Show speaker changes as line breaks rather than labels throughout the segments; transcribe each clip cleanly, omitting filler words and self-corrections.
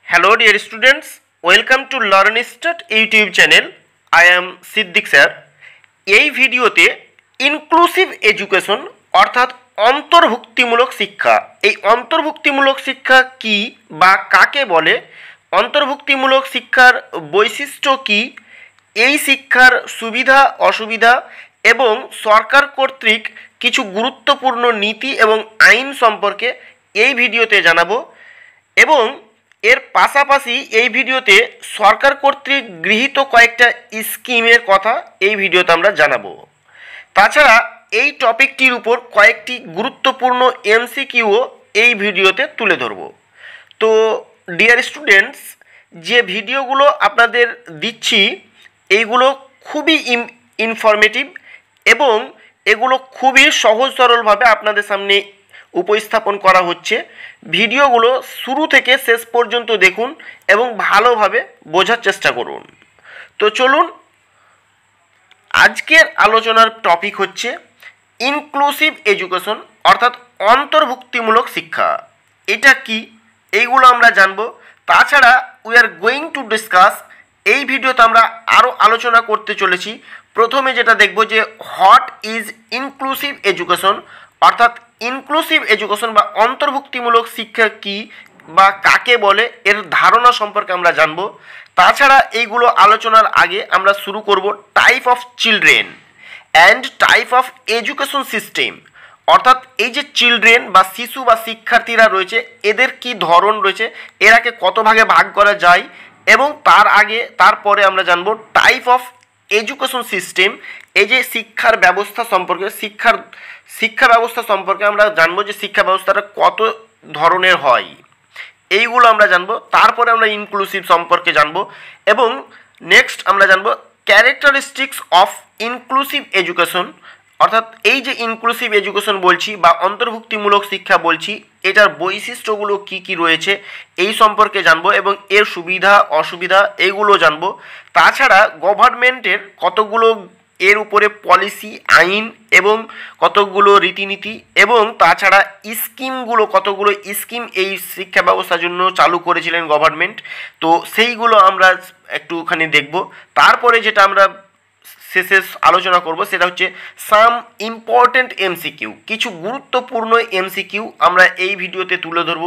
Hello dear students, welcome to LearnStart YouTube channel. I am Siddiq sir. এই ভিডিওতে inclusive education অর্থাৎ অন্তর্ভুক্তিমূলক শিক্ষা, এই অন্তর্ভুক্তিমূলক শিক্ষা কি বা কাকে বলে, অন্তর্ভুক্তিমূলক শিক্ষার বৈশিষ্ট্য কি, এই শিক্ষার সুবিধা অসুবিধা এবং সরকার কর্তৃক কিছু গুরুত্বপূর্ণ নীতি এবং আইন সম্পর্কে এই ভিডিওতে জানাবো এবং এর পাশাপাশি এই ভিডিওতে সরকার কর্তৃক গৃহীত কয়েকটা স্কিমের কথা এই ভিডিওতে আমরা জানাবো। তাছাড়া এই টপিকটির উপর কয়েকটি গুরুত্বপূর্ণ এমসিকিউও এই ভিডিওতে তুলে ধরব। তো ডিয়ার স্টুডেন্টস, যে ভিডিওগুলো আপনাদের দিচ্ছি এইগুলো খুবই ইনফরমেটিভ এবং এগুলো খুবই সহজ সরলভাবে আপনাদের সামনে উপস্থাপন করা হচ্ছে। ভিডিওগুলো শুরু থেকে শেষ পর্যন্ত দেখুন এবং ভালোভাবে বোঝার চেষ্টা করুন। তো চলুন, আজকের আলোচনার টপিক হচ্ছে ইনক্লুসিভ এডুকেশন অর্থাৎ অন্তর্ভুক্তিমূলক শিক্ষা। এটা কি, এইগুলো আমরা জানবো। তাছাড়া we are going to discuss, এই ভিডিওতে আমরা আরও আলোচনা করতে চলেছি। প্রথমে যেটা দেখব যে হোয়াট ইজ ইনক্লুসিভ এডুকেশন অর্থাৎ ইনক্লুসিভ এডুকেশন বা অন্তর্ভুক্তিমূলক শিক্ষা কি বা কাকে বলে, এর ধারণা সম্পর্কে আমরা জানব। তাছাড়া এইগুলো আলোচনার আগে আমরা শুরু করব type of children and type of education system, অর্থাৎ এই যে চিলড্রেন বা শিশু বা শিক্ষার্থীরা রয়েছে এদের কি ধরন রয়েছে, এরাকে কত ভাগে ভাগ করা যায়, এবং তারপরে আমরা জানব টাইপ অফ এডুকেশন সিস্টেম, এই যে শিক্ষার ব্যবস্থা সম্পর্কে শিক্ষা ব্যবস্থা সম্পর্কে আমরা জানবো যে শিক্ষা ব্যবস্থাটা কত ধরনের হয়, এইগুলো আমরা জানবো। তারপরে আমরা ইনক্লুসিভ সম্পর্কে জানবো এবং নেক্সট আমরা জানবো ক্যারেক্টারিস্টিক্স অফ ইনক্লুসিভ এডুকেশন, অর্থাৎ এই যে ইনক্লুসিভ এডুকেশন বলছি বা অন্তর্ভুক্তিমূলক শিক্ষা বলছি এটার বৈশিষ্ট্যগুলো কি কি রয়েছে এই সম্পর্কে জানবো এবং এর সুবিধা অসুবিধা এইগুলো জানবো। তাছাড়া গভর্নমেন্টের কতগুলো এর উপরে পলিসি আইন এবং কতগুলো রীতিনীতি এবং তাছাড়া কতগুলো স্কিম এই শিক্ষা ব্যবস্থার জন্য চালু করেছিলেন গভর্নমেন্ট, তো সেইগুলো আমরা একটুখানি দেখব। তারপরে যেটা আমরা শেষে আলোচনা করব সেটা হচ্ছে সাম ইম্পর্টেন্ট এমসিকিউ, কিছু গুরুত্বপূর্ণ এমসিকিউ আমরা এই ভিডিওতে তুলে ধরব,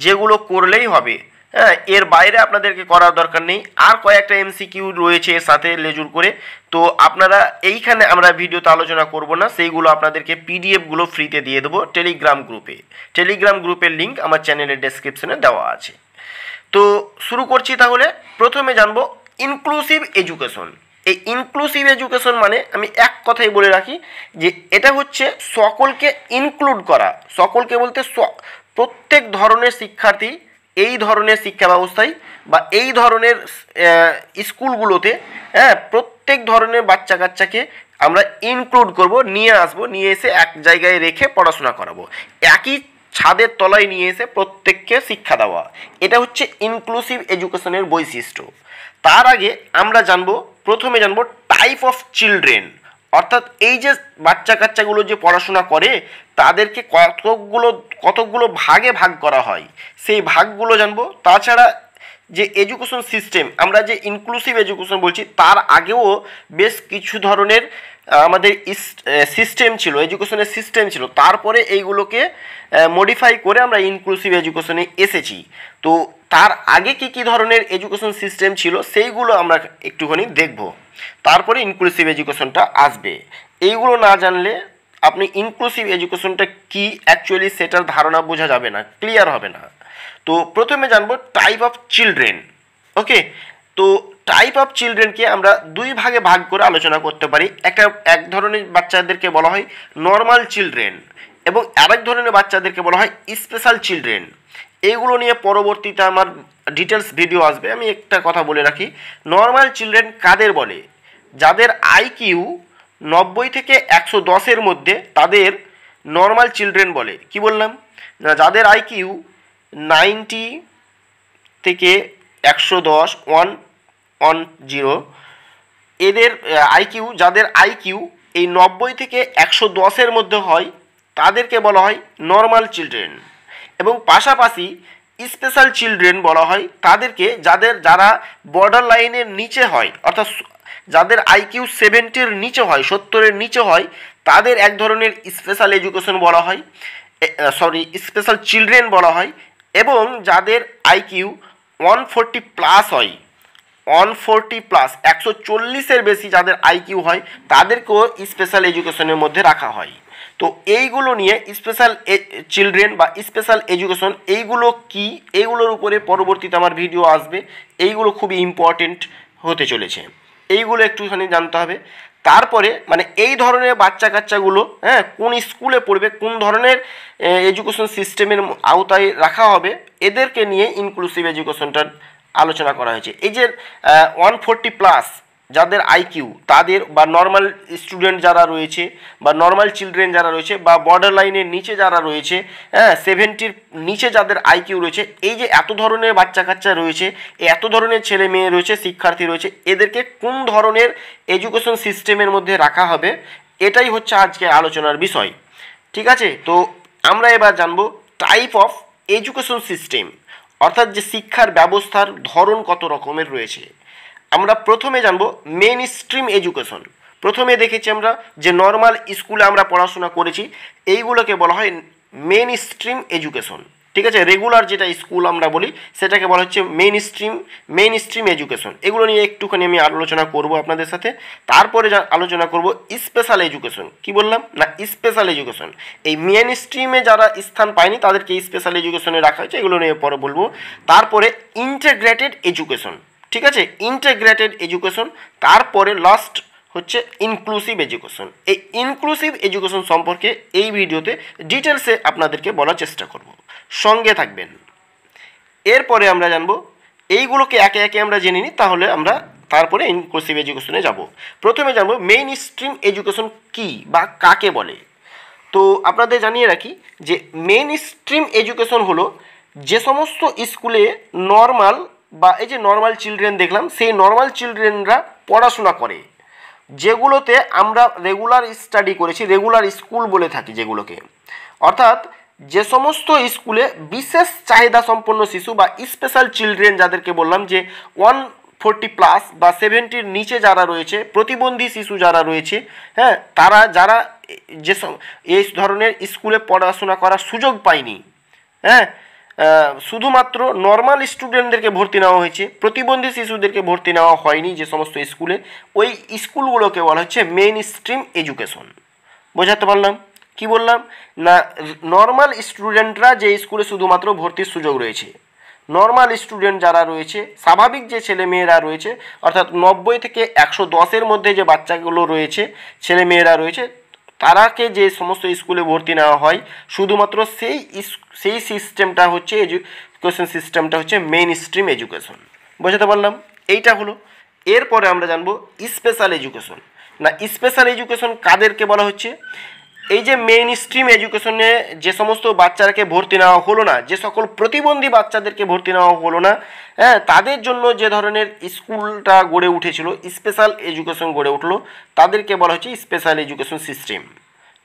যেগুলো করলেই হবে। হ্যাঁ, এর বাইরে আপনাদেরকে করার দরকার নেই। আর কয়েকটা এমসিকিউ রয়েছে এর সাথে লেজুর করে, তো আপনারা এইখানে আমরা ভিডিওতে আলোচনা করব না, সেইগুলো আপনাদেরকে পিডিএফগুলো ফ্রিতে দিয়ে দেবো টেলিগ্রাম গ্রুপের লিঙ্ক আমার চ্যানেলের ডেসক্রিপশনে দেওয়া আছে। তো শুরু করছি তাহলে। প্রথমে জানবো ইনক্লুসিভ এডুকেশন। এই ইনক্লুসিভ এডুকেশন মানে আমি এক কথাই বলে রাখি যে এটা হচ্ছে সকলকে ইনক্লুড করা, সকলকে বলতে প্রত্যেক ধরনের শিক্ষার্থী এই ধরনের শিক্ষা ব্যবস্থায় বা এই ধরনের স্কুলগুলোতে, হ্যাঁ, প্রত্যেক ধরনের বাচ্চা কাচ্চাকে আমরা ইনক্লুড করব, নিয়ে এসে এক জায়গায় রেখে পড়াশোনা করাবো, একই ছাদের তলায় নিয়ে এসে প্রত্যেককে শিক্ষা দেওয়া, এটা হচ্ছে ইনক্লুসিভ এডুকেশনের বৈশিষ্ট্য। তার আগে আমরা প্রথমে জানবো টাইপ অফ চিলড্রেন, অর্থাৎ এই যে বাচ্চা কাচ্চাগুলো যে পড়াশোনা করে তাদেরকে কতগুলো ভাগে ভাগ করা হয় সেই ভাগগুলো জানবো। তাছাড়া যে এডুকেশন সিস্টেম, আমরা যে ইনক্লুসিভ এডুকেশন বলছি তার আগেও বেশ কিছু ধরনের আমাদের সিস্টেম ছিল, এডুকেশনের সিস্টেম ছিল, তারপরে এইগুলোকে মডিফাই করে আমরা ইনক্লুসিভ এডুকেশনে এসেছি। তো তার আগে কি ধরনের এডুকেশন সিস্টেম ছিল সেইগুলো আমরা একটুখানি দেখব, তারপরে ইনক্লুসিভ এডুকেশনটা আসবে। এইগুলো না জানলে আপনি ইনক্লুসিভ এডুকেশনটা কি অ্যাকচুয়ালি সেটার ধারণা বোঝা যাবে না, ক্লিয়ার হবে না। তো প্রথমে জানবো টাইপ অফ চিলড্রেন। ওকে, তো টাইপ অফ চিলড্রেনকে আমরা দুই ভাগে ভাগ করে আলোচনা করতে পারি। এক ধরনের বাচ্চাদেরকে বলা হয় নর্মাল চিলড্রেন এবং আরেক ধরনের বাচ্চাদেরকে বলা হয় স্পেশাল চিলড্রেন। এইগুলো নিয়ে পরবর্তীতে আমার ডিটেলস ভিডিও আসবে। আমি একটা কথা বলে রাখি, নর্মাল চিলড্রেন কাদের বলে? যাদের আইকিউ 90 থেকে 110-এর মধ্যে তাদের নর্মাল চিলড্রেন বলে। কি বললাম? যাদের আইকিউ 90 থেকে 110 এদের যাদের আইকিউ এই 90 থেকে 110-এর মধ্যে হয় তাদেরকে বলা হয় নর্মাল চিলড্রেন। এবং পাশাপাশি স্পেশাল চিলড্রেন বলা হয় তাদেরকে, যারা বর্ডার লাইনের নিচে হয়, অর্থাৎ যাদের আইকিউ 70-র নিচে হয়, 70-এর নিচে হয়, তাদের এক ধরনের স্পেশাল এডুকেশন বলা হয়, স্পেশাল চিলড্রেন বলা হয়। এবং যাদের আইকিউ 140 প্লাস হয়, 140 প্লাস 140-এর বেশি যাদের আইকিউ হয়, তাদেরকেও স্পেশাল এডুকেশনের মধ্যে রাখা হয়। তো এইগুলো নিয়ে স্পেশাল চিলড্রেন বা স্পেশাল এডুকেশন এইগুলো কি, এইগুলোর উপরে পরবর্তীতে আমার ভিডিও আসবে। এইগুলো খুবই ইম্পর্টেন্ট হতে চলেছে, এইগুলো একটুখানি জানতে হবে। তারপরে মানে এই ধরনের বাচ্চা কাচ্চাগুলো কোন স্কুলে পড়বে, কোন ধরনের এডুকেশন সিস্টেমের আওতায় রাখা হবে, এদেরকে নিয়ে ইনক্লুসিভ এডুকেশনটার আলোচনা করা হয়েছে। এই যে 140 প্লাস যাদের আইকিউ, তাদের বা নর্মাল স্টুডেন্ট যারা রয়েছে বা নর্মাল চিলড্রেন যারা রয়েছে বা বর্ডার লাইনের নিচে যারা রয়েছে, 70-র নিচে যাদের আইকিউ রয়েছে, এই যে এত ধরনের বাচ্চা কাচ্চা রয়েছে, এত ধরনের ছেলে মেয়ে রয়েছে, শিক্ষার্থী রয়েছে, এদেরকে কোন ধরনের এডুকেশন সিস্টেমের মধ্যে রাখা হবে, এটাই হচ্ছে আজকে আলোচনার বিষয়। ঠিক আছে, তো আমরা এবার জানবো টাইপ অফ এডুকেশন সিস্টেম, অর্থাৎ যে শিক্ষার ব্যবস্থার ধরন কত রকমের রয়েছে। আমরা প্রথমে জানবো মেন স্ট্রিম এডুকেশন। প্রথমে দেখেছি আমরা যে নর্মাল স্কুলে আমরা পড়াশোনা করেছি, এইগুলোকে বলা হয় মেন স্ট্রিম এডুকেশন। ঠিক আছে, রেগুলার যেটা স্কুল আমরা বলি সেটাকে বলা হচ্ছে মেন স্ট্রিম এডুকেশন। এগুলো নিয়ে একটুখানি আমি আলোচনা করব আপনাদের সাথে। তারপরে আলোচনা করব স্পেশাল এডুকেশন। কি বললাম না, স্পেশাল এডুকেশন। এই মেন স্ট্রিমে যারা স্থান পায়নি তাদেরকে স্পেশাল এডুকেশনে রাখা হয়েছে, এগুলো নিয়ে পরে বলবো। তারপরে ইন্টিগ্রেটেড এডুকেশন। ঠিক আছে, ইন্টিগ্রেটেড এডুকেশন। তারপরে লাস্ট হচ্ছে ইনক্লুসিভ এডুকেশন। এই ইনক্লুসিভ এডুকেশন সম্পর্কে এই ভিডিওতে ডিটেলসে আপনাদেরকে বলার চেষ্টা করব, সঙ্গে থাকবেন। এরপরে আমরা জানবো এইগুলোকে একে একে আমরা জেনে নিই, তাহলে আমরা তারপরে ইনক্লুসিভ এডুকেশনে যাব। প্রথমে জানবো মেইন স্ট্রিম এডুকেশন কি বা কাকে বলে। তো আপনাদের জানিয়ে রাখি যে মেইন স্ট্রিম এডুকেশন হলো যে সমস্ত স্কুলে নর্মাল বা এই যে নর্মাল চিলড্রেন দেখলাম, সেই নর্মাল চিলড্রেনরা পড়াশোনা করে, যেগুলোতে আমরা রেগুলার স্টাডি করেছি, রেগুলার স্কুল বলে থাকি যেগুলোকে। অর্থাৎ যে সমস্ত স্কুলে বিশেষ চাহিদা সম্পন্ন শিশু বা স্পেশাল চিলড্রেন যাদেরকে বললাম যে 140 প্লাস বা 70-র নিচে যারা রয়েছে, প্রতিবন্ধী শিশু যারা রয়েছে, তারা যারা যে এই ধরনের স্কুলে পড়াশোনা করার সুযোগ পায়নি, শুধুমাত্র নর্মাল স্টুডেন্টদেরকে ভর্তি নেওয়া হয়েছে, প্রতিবন্ধী শিশুদেরকে ভর্তি নেওয়া হয়নি যে সমস্ত স্কুলে, ওই স্কুলগুলোকে বলা হচ্ছে মেইন স্ট্রিম এডুকেশন। বোঝাতে পারলাম? কি বললাম না, নর্মাল স্টুডেন্টরা যে স্কুলে শুধুমাত্র ভর্তির সুযোগ রয়েছে, নর্মাল স্টুডেন্ট যারা রয়েছে, স্বাভাবিক যে ছেলে মেয়েরা রয়েছে, অর্থাৎ 90 থেকে 110-এর মধ্যে যে বাচ্চাগুলো রয়েছে, ছেলে মেয়েরা রয়েছে, তারাকে যে সমস্ত স্কুলে ভর্তি নেওয়া হয়, শুধুমাত্র সেই সিস্টেমটা হচ্ছে এডুকেশন সিস্টেমটা হচ্ছে মেইন স্ট্রিম এডুকেশন। বোঝাতে পারলাম? এইটা হলো। এরপরে আমরা জানবো স্পেশাল এডুকেশন। না, স্পেশাল এডুকেশন কাদেরকে বলা হচ্ছে? এই যে মেইন স্ট্রিম এডুকেশনে যে সমস্ত বাচ্চাকে ভর্তি নেওয়া হলো না, যে সকল প্রতিবন্ধী বাচ্চাদেরকে ভর্তি নেওয়া হলো না, তাদের জন্য যে ধরনের স্কুলটা গড়ে উঠেছিল, স্পেশাল এডুকেশন গড়ে উঠলো, তাদেরকে বলা হচ্ছে স্পেশাল এডুকেশন সিস্টেম।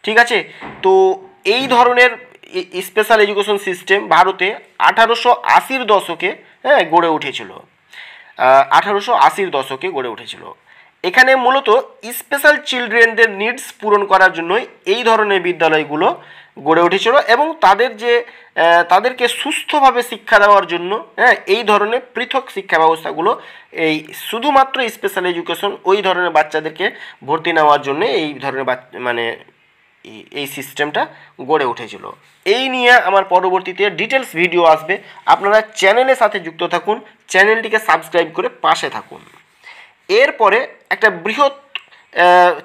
ঠিক আছে, তো এই ধরনের স্পেশাল এডুকেশন সিস্টেম ভারতে 1880-র দশকে গড়ে উঠেছিল, 1880-র দশকে গড়ে উঠেছিল। এখানে মূলত স্পেশাল চিলড্রেনদের নিডস পূরণ করার জন্যই এই ধরনের বিদ্যালয়গুলো গড়ে উঠেছিল এবং তাদেরকে সুস্থভাবে শিক্ষা দেওয়ার জন্য এই ধরনের পৃথক শিক্ষা ব্যবস্থাগুলো, এই শুধুমাত্র স্পেশাল এডুকেশন ওই ধরনের বাচ্চাদেরকে ভর্তি নেওয়ার জন্য এই ধরনের এই সিস্টেমটা গড়ে উঠেছিল। এই নিয়ে আমার পরবর্তীতে ডিটেলস ভিডিও আসবে, আপনারা চ্যানেলের সাথে যুক্ত থাকুন, চ্যানেলটিকে সাবস্ক্রাইব করে পাশে থাকুন। এরপরে একটা বৃহৎ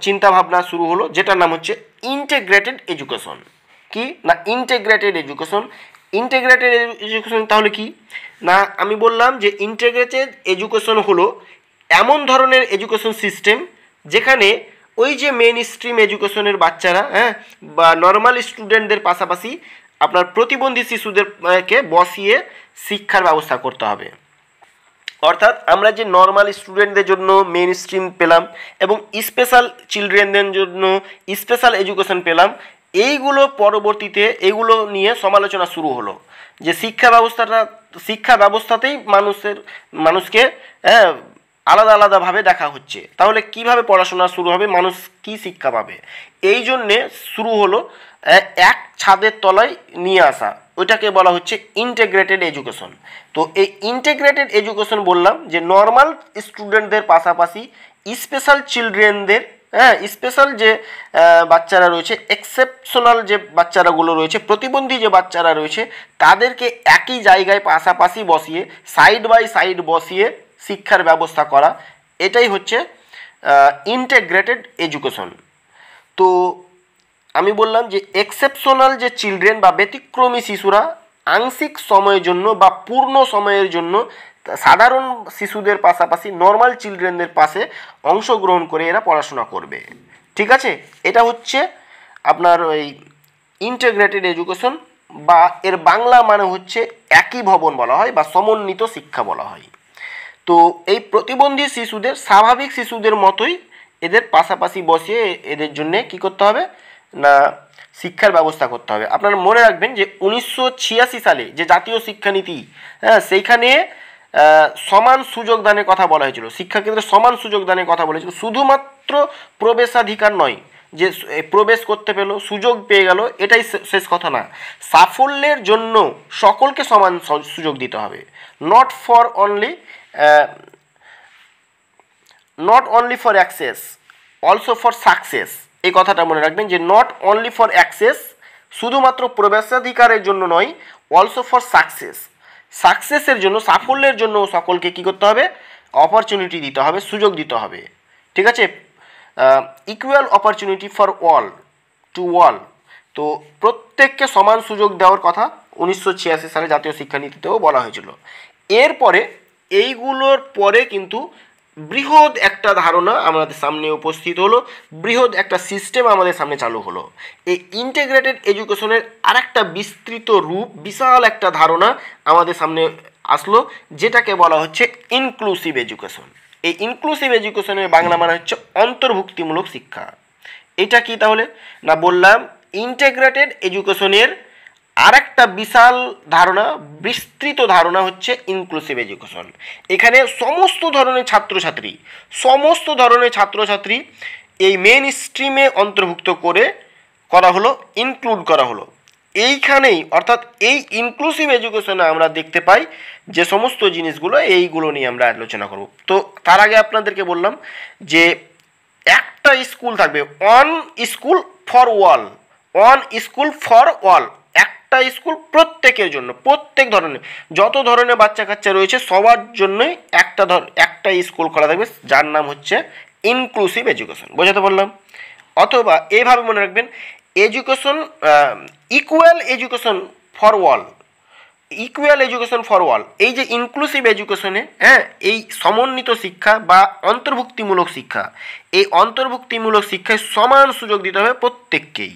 চিন্তাভাবনা শুরু হলো, যেটার নাম হচ্ছে ইন্টিগ্রেটেড এডুকেশন। কি না, ইন্টিগ্রেটেড এডুকেশন। ইন্টিগ্রেটেড এডুকেশন তাহলে কি না, আমি বললাম যে ইন্টিগ্রেটেড এডুকেশন হলো এমন ধরনের এডুকেশন সিস্টেম যেখানে ওই যে মেইন স্ট্রিম এডুকেশনের বাচ্চারা বা নর্মাল স্টুডেন্টদের পাশাপাশি আপনার প্রতিবন্ধী শিশুদেরকে বসিয়ে শিক্ষার ব্যবস্থা করতে হবে। অর্থাৎ আমরা যে নর্মাল স্টুডেন্টদের জন্য মেইন স্ট্রিম পেলাম এবং স্পেশাল চিলড্রেনদের জন্য স্পেশাল এডুকেশন পেলাম, এইগুলো পরবর্তীতে এগুলো নিয়ে সমালোচনা শুরু হলো যে শিক্ষা ব্যবস্থাতেই মানুষকে আলাদা আলাদাভাবে দেখা হচ্ছে। তাহলে কিভাবে পড়াশোনা শুরু হবে, মানুষ কি শিক্ষা পাবে? এই জন্যে শুরু হলো এক ছাদের তলায় নিয়ে আসা, ওইটাকে বলা হচ্ছে ইন্টিগ্রেটেড এডুকেশন। তো এই ইন্টিগ্রেটেড এডুকেশন বললাম যে নর্মাল স্টুডেন্টদের পাশাপাশি স্পেশাল চিলড্রেনদের, স্পেশাল যে বাচ্চারা রয়েছে, এক্সেপশনাল যে বাচ্চারাগুলো রয়েছে, প্রতিবন্ধী যে বাচ্চারা রয়েছে, তাদেরকে একই জায়গায় পাশাপাশি বসিয়ে, সাইড বাই সাইড বসিয়ে শিক্ষার ব্যবস্থা করা, এটাই হচ্ছে ইন্টিগ্রেটেড এডুকেশন। তো আমি বললাম যে এক্সেপশনাল যে চিলড্রেন বা ব্যতিক্রমী শিশুরা আংশিক সময়ের জন্য বা পূর্ণ সময়ের জন্য সাধারণ শিশুদের পাশাপাশি নর্মাল চিলড্রেনদের পাশে অংশগ্রহণ করে এরা পড়াশোনা করবে। ঠিক আছে, এটা হচ্ছে আপনার ওই ইন্টিগ্রেটেড এডুকেশন, বা এর বাংলা মানে হচ্ছে একই ভবন বলা হয় বা সমন্বিত শিক্ষা বলা হয়। তো এই প্রতিবন্ধী শিশুদের স্বাভাবিক শিশুদের মতোই এদের পাশাপাশি বসিয়ে এদের জন্য কি করতে হবে না শিক্ষার ব্যবস্থা করতে হবে। আপনারা মনে রাখবেন যে 1986 সালে যে জাতীয় শিক্ষানীতি, সেইখানে সমান সুযোগ দানের কথা বলা হয়েছিল, শিক্ষাক্ষেত্রে সমান সুযোগ দানের কথা বলেছিল। শুধুমাত্র প্রবেশাধিকার নয় যে প্রবেশ করতে পেলো, সুযোগ পেয়ে গেল, এটাই শেষ কথা না। সাফল্যের জন্য সকলকে সমান সুযোগ দিতে হবে, not only for access, also for success. এই কথাটা মনে রাখবেন যে নট অনলি ফর অ্যাক্সেস, শুধুমাত্র প্রবেশাধিকারের জন্য নয়, অলসো ফর সাকসেসের জন্য, সাফল্যের জন্য সকলকে কী করতে হবে, অপরচুনিটি দিতে হবে, সুযোগ দিতে হবে। ঠিক আছে, equal opportunity for to all. তো প্রত্যেককে সমান সুযোগ দেওয়ার কথা 1986 সালে জাতীয় শিক্ষানীতিতেও বলা হয়েছিল। এরপরে এইগুলোর পরে কিন্তু বৃহৎ একটা ধারণা আমাদের সামনে উপস্থিত হলো, বৃহৎ একটা সিস্টেম আমাদের সামনে চালু হলো। এই ইন্টিগ্রেটেড এডুকেশনের আরেকটা বিস্তৃত রূপ, বিশাল একটা ধারণা আমাদের সামনে আসলো, যেটাকে বলা হচ্ছে ইনক্লুসিভ এডুকেশন। এই ইনক্লুসিভ এডুকেশনের বাংলা মানে হচ্ছে অন্তর্ভুক্তিমূলক শিক্ষা। এটা কি তাহলে না, বললাম ইন্টিগ্রেটেড এডুকেশনের আরেকটা বিশাল ধারণা, বিস্তৃত ধারণা হচ্ছে ইনক্লুসিভ এডুকেশন। এখানে সমস্ত ধরনের ছাত্রছাত্রী এই মেন স্ট্রিমে অন্তর্ভুক্ত করা হলো, ইনক্লুড করা হলো এইখানেই। অর্থাৎ এই ইনক্লুসিভ এডুকেশনে আমরা দেখতে পাই যে সমস্ত জিনিসগুলো, এইগুলো নিয়ে আমরা আলোচনা করব। তো তার আগে আপনাদেরকে বললাম যে একটা স্কুল থাকবে, ওয়ান স্কুল ফর অল, একটা স্কুল প্রত্যেকের জন্য, প্রত্যেক ধরনের যত ধরনের বাচ্চা কাচ্চা রয়েছে সবার জন্যই একটা স্কুল খোলা থাকবে, যার নাম হচ্ছে ইনক্লুসিভ এডুকেশন। বোঝাতে বললাম। অথবা এইভাবে মনে রাখবেন, ইকুয়াল এডুকেশন ফর অল। এই যে ইনক্লুসিভ এডুকেশনে, এই সমন্বিত শিক্ষা বা অন্তর্ভুক্তিমূলক শিক্ষা, এই অন্তর্ভুক্তিমূলক শিক্ষায় সমান সুযোগ দিতে হবে প্রত্যেককেই,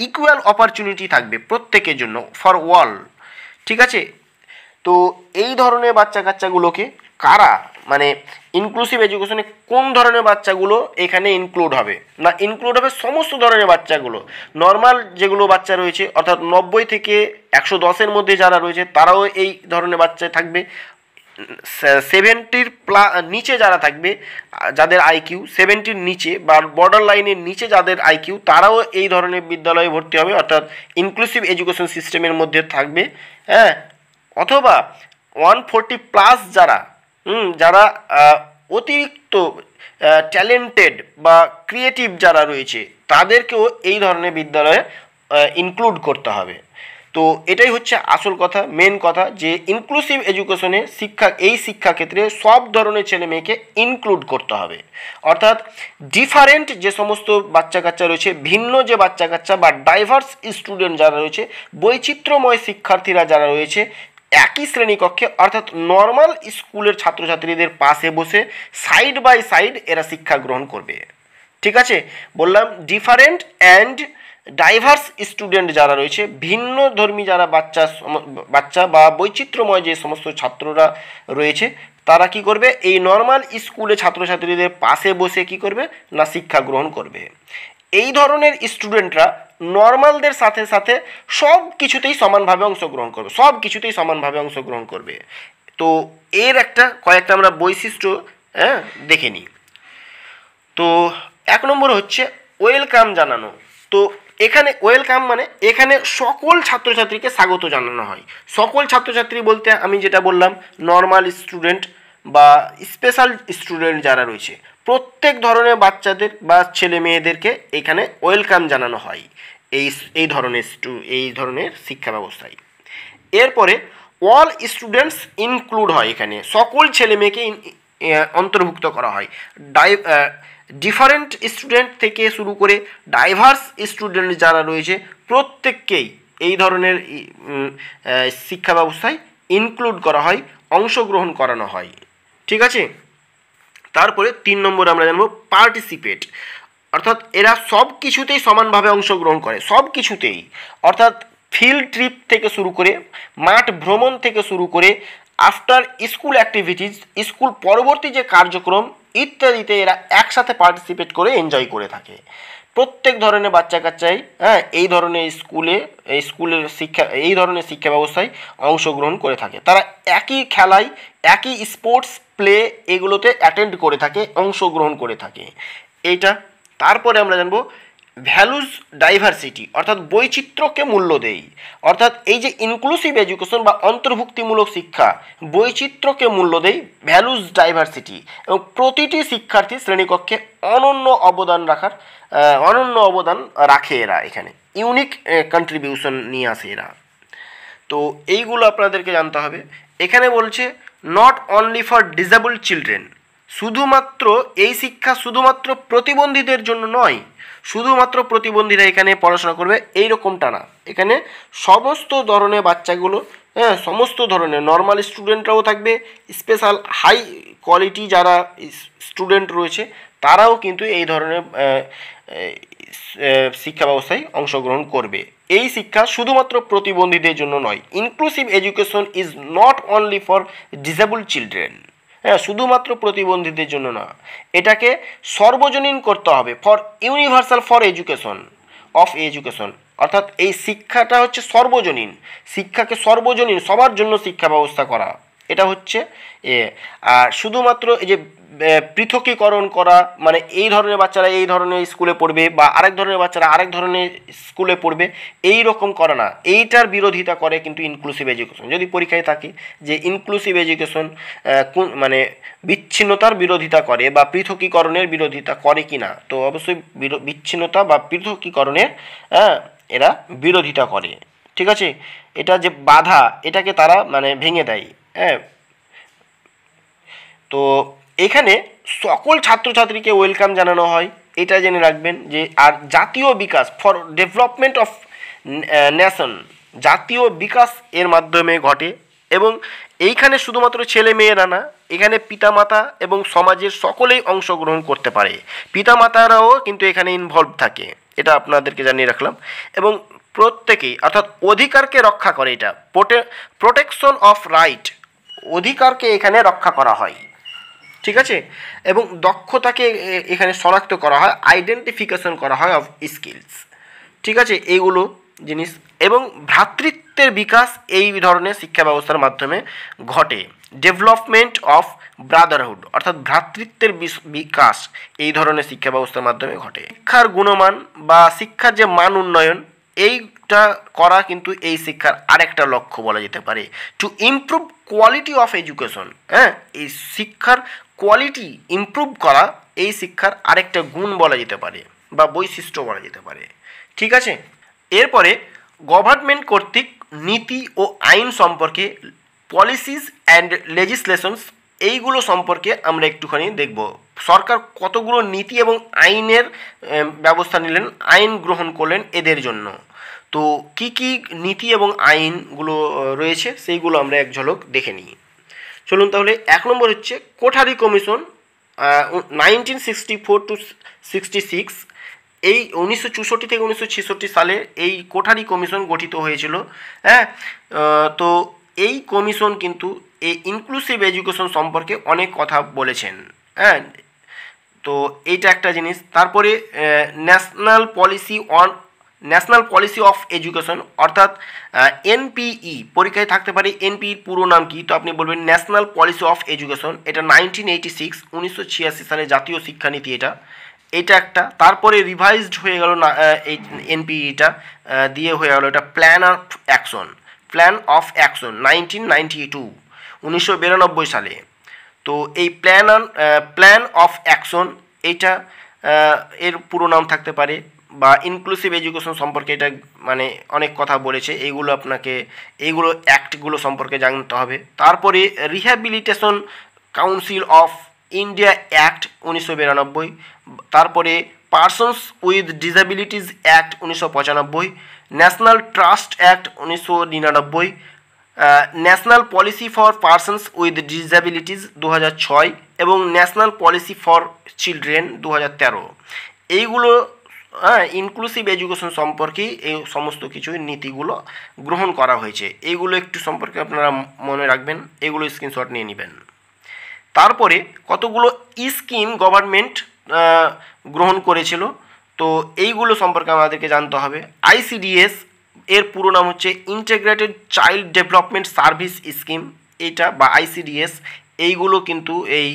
ইকুয়াল অপরচুনিটি থাকবে প্রত্যেকের জন্য, ফর অল। ঠিক আছে, তো এই ধরনের বাচ্চা কাচ্চাগুলোকে কারা, মানে ইনক্লুসিভ এডুকেশনে কোন ধরনের বাচ্চাগুলো এখানে ইনক্লুড হবে না, ইনক্লুড হবে সমস্ত ধরনের বাচ্চাগুলো। নর্মাল যেগুলো বাচ্চা রয়েছে, অর্থাৎ 90 থেকে 110-এর মধ্যে যারা রয়েছে তারাও এই ধরনের বাচ্চা থাকবে। 70-র নিচে যারা থাকবে, যাদের আইকিউ 70-র নিচে বা বর্ডার লাইনের নিচে যাদের আইকিউ, তারাও এই ধরনের বিদ্যালয়ে ভর্তি হবে, অর্থাৎ ইনক্লুসিভ এডুকেশন সিস্টেমের মধ্যে থাকবে। অথবা 140+ যারা অতিরিক্ত ট্যালেন্টেড বা ক্রিয়েটিভ যারা রয়েছে, তাদেরকেও এই ধরনের বিদ্যালয়ে ইনক্লুড করতে হবে। তো এটাই হচ্ছে আসল কথা, মেন কথা, যে ইনক্লুসিভ এডুকেশনে এই শিক্ষাক্ষেত্রে সব ধরনের ছেলে মেয়েকে ইনক্লুড করতে হবে। অর্থাৎ ডিফারেন্ট যে সমস্ত বাচ্চা কাচ্চা রয়েছে, ভিন্ন যে বাচ্চা কাচ্চা বা ডাইভার্স স্টুডেন্ট যারা রয়েছে, বৈচিত্র্যময় শিক্ষার্থীরা যারা রয়েছে, একই শ্রেণীকক্ষে অর্থাৎ নর্মাল স্কুলের ছাত্রছাত্রীদের পাশে বসে সাইড বাই সাইড এরা শিক্ষা গ্রহণ করবে। ঠিক আছে, বললাম ডিফারেন্ট অ্যান্ড ডাইভার্স স্টুডেন্ট যারা রয়েছে, ভিন্ন ধর্মী যারা বাচ্চা বা বৈচিত্র্যময় যে সমস্ত ছাত্ররা রয়েছে, তারা কি করবে, এই নর্মাল স্কুলে ছাত্রছাত্রীদের পাশে বসে কি করবে না শিক্ষা গ্রহণ করবে। এই ধরনের স্টুডেন্টরা নর্মালদের সাথে সাথে সব কিছুতেই সমানভাবে অংশগ্রহণ করবে। তো এর কয়েকটা আমরা বৈশিষ্ট্য দেখে নিই। তো 1 নম্বর হচ্ছে ওয়েলকাম জানানো। তো এখানে ওয়েলকাম মানে এখানে সকল ছাত্রছাত্রীকে স্বাগত জানানো হয়। সকল ছাত্রছাত্রী বলতে আমি যেটা বললাম, নর্মাল স্টুডেন্ট বা স্পেশাল স্টুডেন্ট যারা রয়েছে, প্রত্যেক ধরনের বাচ্চাদের বা ছেলে মেয়েদেরকে এখানে ওয়েলকাম জানানো হয় এই ধরনের শিক্ষা ব্যবস্থায়। এরপরে অল স্টুডেন্টস ইনক্লুড হয়, এখানে সকল ছেলে মেয়েকে অন্তর্ভুক্ত করা হয়। ডিফারেন্ট স্টুডেন্ট থেকে শুরু করে ডাইভার্স স্টুডেন্ট যারা রয়েছে প্রত্যেককেই এই ধরনের শিক্ষা ব্যবস্থায় ইনক্লুড করা হয়, অংশগ্রহণ করানো হয়। ঠিক আছে। তারপরে 3 নম্বর আমরা জানবো পার্টিসিপেট, অর্থাৎ এরা সব কিছুতেই সমানভাবে অংশগ্রহণ করে, সব কিছুতেই, অর্থাৎ ফিল্ড ট্রিপ থেকে শুরু করে, মাঠ ভ্রমণ থেকে শুরু করে, আফটার স্কুল অ্যাক্টিভিটিস, স্কুল পরবর্তী যে কার্যক্রম ইত্যাদিতে এরা একসাথে পার্টিসিপেট করে এনজয় করে থাকে। প্রত্যেক ধরনের বাচ্চা কাচ্চাই এই ধরনের এই ধরনের শিক্ষা ব্যবস্থায় অংশগ্রহণ করে থাকে। তারা একই খেলায়, একই স্পোর্টস প্লে এগুলোতে অ্যাটেন্ড করে থাকে, অংশগ্রহণ করে থাকে এইটা। তারপরে আমরা জানবো ভ্যালুজ ডাইভার্সিটি, অর্থাৎ বৈচিত্র্যকে মূল্য দেই। অর্থাৎ এই যে ইনক্লুসিভ এডুকেশন বা অন্তর্ভুক্তিমূলক শিক্ষা বৈচিত্র্যকে মূল্য দেই, ভ্যালুজ ডাইভার্সিটি, এবং প্রতিটি শিক্ষার্থী শ্রেণীকক্ষে অনন্য অবদান রাখে এরা, এখানে ইউনিক কন্ট্রিবিউশন নিয়ে আসে এরা। তো এইগুলো আপনাদেরকে জানতে হবে। এখানে বলছে not only for disable children, শুধুমাত্র এই শিক্ষা শুধুমাত্র প্রতিবন্ধীদের জন্য নয়, শুধুমাত্র প্রতিবন্ধীরা এখানে পড়াশোনা করবে এইরকমটা না। এখানে সমস্ত ধরনের বাচ্চাগুলো, সমস্ত ধরনের নর্মাল স্টুডেন্টরাও থাকবে, স্পেশাল হাই কোয়ালিটি যারা স্টুডেন্ট রয়েছে তারাও কিন্তু এই ধরনের শিক্ষা ব্যবস্থায় অংশগ্রহণ করবে। এই শিক্ষা শুধুমাত্র প্রতিবন্ধীদের জন্য নয়। Inclusive education is not only for disable children, শুধুমাত্র প্রতিবন্ধীদের জন্য না, এটাকে সর্বজনীন করতে হবে, ফর ইউনিভার্সাল ফর এডুকেশন, অর্থাৎ এই শিক্ষাটা হচ্ছে সর্বজনীন, শিক্ষাকে সর্বজনীন সবার জন্য শিক্ষা ব্যবস্থা করা, এটা হচ্ছে আর শুধুমাত্র এই যে পৃথকীকরণ করা, মানে এই ধরনের বাচ্চারা এই ধরনের স্কুলে পড়বে বা আরেক ধরনের বাচ্চারা আরেক ধরনের স্কুলে পড়বে, এই রকম করে না, এইটার বিরোধিতা করে কিন্তু ইনক্লুসিভ এডুকেশন। যদি পরীক্ষায় থাকে যে ইনক্লুসিভ এডুকেশন মানে বিচ্ছিন্নতার বিরোধিতা করে বা পৃথকীকরণের বিরোধিতা করে কি না, তো অবশ্যই বিচ্ছিন্নতা বা পৃথকীকরণের এরা বিরোধিতা করে। ঠিক আছে, এটা যে বাধা এটাকে তারা মানে ভেঙে দেয়। তো এখানে সকল ছাত্রছাত্রীকে ওয়েলকাম জানানো হয়, এটা জেনে রাখবেন যে। আর জাতীয় বিকাশ, ফর ডেভেলপমেন্ট অফ নেশন, জাতীয় বিকাশ এর মাধ্যমে ঘটে, এবং এইখানে শুধুমাত্র ছেলে মেয়েরা না, এখানে পিতামাতা এবং সমাজের সকলেই অংশগ্রহণ করতে পারে, পিতামাতারাও কিন্তু এখানে ইনভলভ থাকে, এটা আপনাদেরকে জানিয়ে রাখলাম। এবং প্রত্যেকেই অর্থাৎ অধিকারকে রক্ষা করে, এটা প্রোটেকশন অফ রাইট, অধিকারকে এখানে রক্ষা করা হয়। ঠিক আছে, এবং দক্ষতাকে এখানে শনাক্ত করা হয়, আইডেন্টিফিকেশন করা হয় অফ স্কিলস। ঠিক আছে, এইগুলো জিনিস। এবং ভ্রাতৃত্বের বিকাশ এই ধরনের শিক্ষা ব্যবস্থার মাধ্যমে ঘটে, ডেভেলপমেন্ট অফ ব্রাদারহুড, অর্থাৎ ভ্রাতৃত্বের বিকাশ এই ধরনের শিক্ষা ব্যবস্থার মাধ্যমে ঘটে। শিক্ষার গুণমান বা শিক্ষার যে মান উন্নয়ন, এইটা করা কিন্তু এই শিক্ষার আরেকটা লক্ষ্য বলা যেতে পারে, to improve quality of education. এই শিক্ষার কোয়ালিটি ইমপ্রুভ করা এই শিক্ষার আরেকটা গুণ বলা যেতে পারে বা বৈশিষ্ট্য বলা যেতে পারে। ঠিক আছে, এরপরে গভর্নমেন্ট কর্তৃক নীতি ও আইন সম্পর্কে, পলিসিস অ্যান্ড লেজিসলেশনস, এইগুলো সম্পর্কে আমরা একটুখানি দেখব। সরকার কতগুলো নীতি এবং আইনের ব্যবস্থা নিলেন, আইন গ্রহণ করলেন এদের জন্য। তো কি কি নীতি এবং আইনগুলো রয়েছে সেইগুলো আমরা এক ঝলক দেখে নিই। চলুন তাহলে। 1 নম্বর হচ্ছে কোঠারি কমিশন, 1964 to 66, এই 1964 থেকে 1966 সালে এই কোঠারি কমিশন গঠিত হয়েছিল। তো এই কমিশন কিন্তু এই ইনক্লুসিভ এডুকেশন সম্পর্কে অনেক কথা বলেছেন। তো এইটা একটা জিনিস। তারপরে national policy on national policy of education অর্থাৎ এনপিই পরীক্ষায় থাকতে পারে এনপিইর পুরো নাম কি, তো আপনি বলবেন ন্যাশনাল পলিসি অফ এডুকেশন। এটা 1986 সালে জাতীয় শিক্ষানীতি এটা একটা। তারপরে রিভাইজড হয়ে গেল না এই এনপিইটা দিয়ে হয়ে গেল এটা প্ল্যান অফ অ্যাকশন 1992 সালে। তো এই প্ল্যান অফ অ্যাকশন এইটা এর পুরো নাম থাকতে পারে, বা ইনক্লুসিভ এডুকেশন সম্পর্কে এটা মানে অনেক কথা বলেছে, এইগুলো অ্যাক্টগুলো সম্পর্কে জানতে হবে। তারপরে rehabilitation council of India act 1992, তারপরে persons with disabilities act 1995, national trust act 1999, national policy for persons with disabilities 2006 এবং ন্যাশনাল পলিসি ফর চিলড্রেন 2013। এইগুলো ইনক্লুসিভ এডুকেশন সম্পর্কেই এই সমস্ত কিছু নীতিগুলো গ্রহণ করা হয়েছে। এইগুলো একটু সম্পর্কে আপনারা মনে রাখবেন, এগুলো স্ক্রিনশট নিয়ে নেবেন। তারপরে কতগুলো স্কিম গভর্নমেন্ট গ্রহণ করেছিল, তো এইগুলো সম্পর্কে আমাদেরকে জানতে হবে। আইসিডিএস এর পুরো নাম হচ্ছে integrated child development service scheme, এটা বা আইসিডিএস। এইগুলো কিন্তু এই